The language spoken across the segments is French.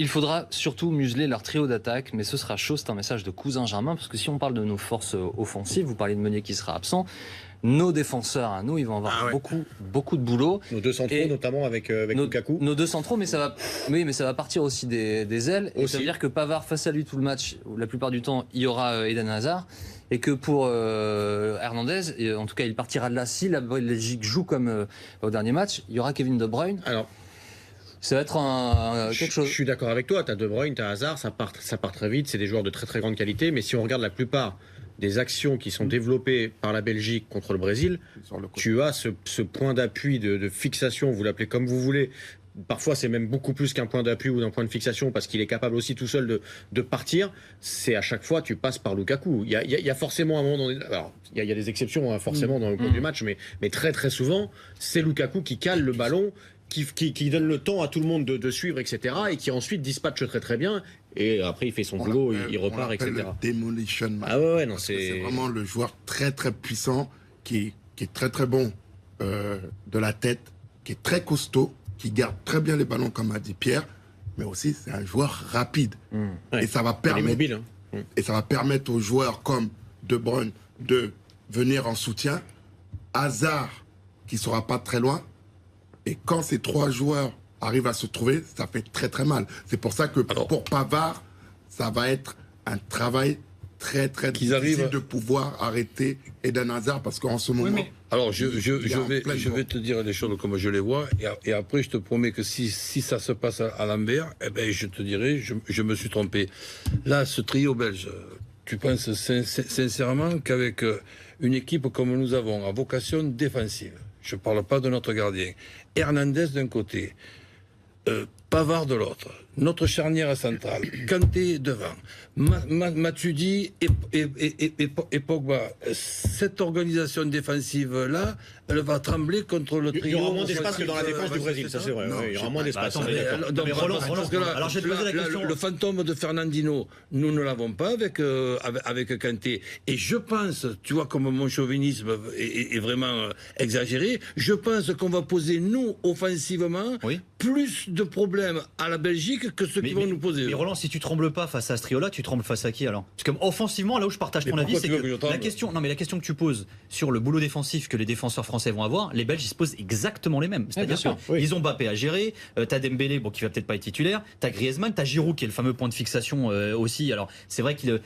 Il faudra surtout museler leur trio d'attaque, mais ce sera chaud, c'est un message de cousin Germain, parce que si on parle de nos forces offensives, vous parlez de Meunier qui sera absent, nos défenseurs à nous, ils vont avoir beaucoup de boulot. Nos deux centraux, notamment avec Lukaku. Nos deux centraux, mais ça va partir aussi des ailes. Et ça veut dire que Pavard, face à lui tout le match, la plupart du temps, il y aura Eden Hazard. Et que pour Hernandez, en tout cas, il partira de là. Si la Belgique joue comme au dernier match, il y aura Kevin De Bruyne. Alors, ça va être quelque chose. Je suis d'accord avec toi. Tu as De Bruyne, tu as Hazard, ça part très vite. C'est des joueurs de très très grande qualité. Mais si on regarde la plupart des actions qui sont développées par la Belgique contre le Brésil, tu as ce point d'appui de fixation, vous l'appelez comme vous voulez. Parfois, c'est même beaucoup plus qu'un point d'appui ou d'un point de fixation parce qu'il est capable aussi tout seul de partir. C'est à chaque fois, tu passes par Lukaku. Il y a forcément un moment alors, il y a des exceptions, hein, forcément, dans le cours du match, mais très très souvent, c'est Lukaku qui cale le ballon, qui donne le temps à tout le monde de suivre, etc. et qui ensuite dispatche très très bien. Et après, il fait son boulot, il repart, etc. Le Demolition Man. Ah ouais, non, c'est vraiment le joueur très très puissant qui est très très bon de la tête, qui est très costaud, qui garde très bien les ballons, comme a dit Pierre, mais aussi c'est un joueur rapide. Ouais. Et ça va permettre, mobile, hein. Et ça va permettre aux joueurs comme De Bruyne de venir en soutien. Hazard, qui ne sera pas très loin. Et quand ces trois joueurs arrivent à se trouver, ça fait très très mal. C'est pour ça que pour Pavard, ça va être un travail très très difficile de pouvoir arrêter Eden Hazard parce qu'en ce moment... Alors je vais te dire les choses comme je les vois et après je te promets que si ça se passe à l'envers, eh ben, je te dirai, je me suis trompé. Là, ce trio belge, tu penses sincèrement qu'avec une équipe comme nous avons, à vocation défensive, je ne parle pas de notre gardien, Hernandez d'un côté, Pavard de l'autre, notre charnière centrale, Kanté devant, Matuidi et Pogba. Cette organisation défensive-là, elle va trembler contre le trio. Il y aura moins d'espace que dans la défense du Brésil, ça c'est vrai. Il y aura moins d'espace. Le fantôme de Fernandinho, nous ne l'avons pas avec Kanté. Et je pense, tu vois, comme mon chauvinisme est vraiment exagéré, je pense qu'on va poser, nous, offensivement, plus de problèmes à la Belgique que ceux qui vont nous poser. Mais Roland, si tu trembles pas face à ce trio-là, tu trembles face à qui alors? Parce que offensivement, là où je partage ton avis, c'est que la question que tu poses sur le boulot défensif que les défenseurs français vont avoir, les Belges ils se posent exactement les mêmes. C'est-à-dire ils ont Mbappé à gérer, t'as Dembélé, qui va peut-être pas être titulaire, t'as Griezmann, t'as Giroud qui est le fameux point de fixation aussi. Alors c'est vrai que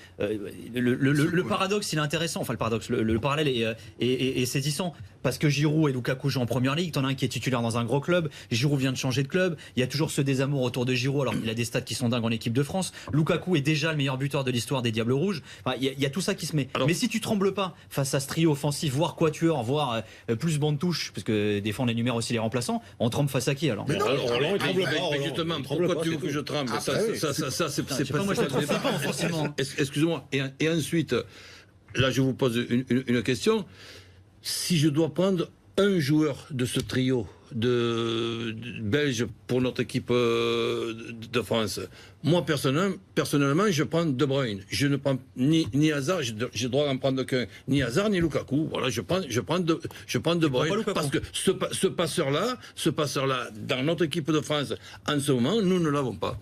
le paradoxe il est intéressant, enfin le paradoxe, le parallèle est saisissant. Parce que Giroud et Lukaku jouent en première ligue, t'en as un qui est titulaire dans un gros club, Giroud vient de changer de club, il y a toujours ce désamour autour de Giroud alors qu'il a des stats qui sont dingues en équipe de France. Lukaku est déjà le meilleur buteur de l'histoire des Diables Rouges. Enfin, il y a tout ça qui se met. Mais si tu trembles pas face à ce trio offensif, voire quatuor, voire plus bande touche, parce que des fois on énumère aussi les remplaçants, on tremble face à qui alors? Mais non, Roland, il tremble pas. Mais justement, pourquoi tu veux que je tremble? Ça, c'est pas moi, je ne tremble pas forcément. Excusez-moi. Et ensuite, là, je vous pose une question. Si je dois prendre un joueur de ce trio de belge pour notre équipe de France, moi personnellement je prends De Bruyne. Je ne prends ni Hazard, j'ai le droit d'en prendre qu'un, ni Hazard ni Lukaku. Voilà, je prends De Bruyne parce que ce passeur là dans notre équipe de France en ce moment, nous ne l'avons pas.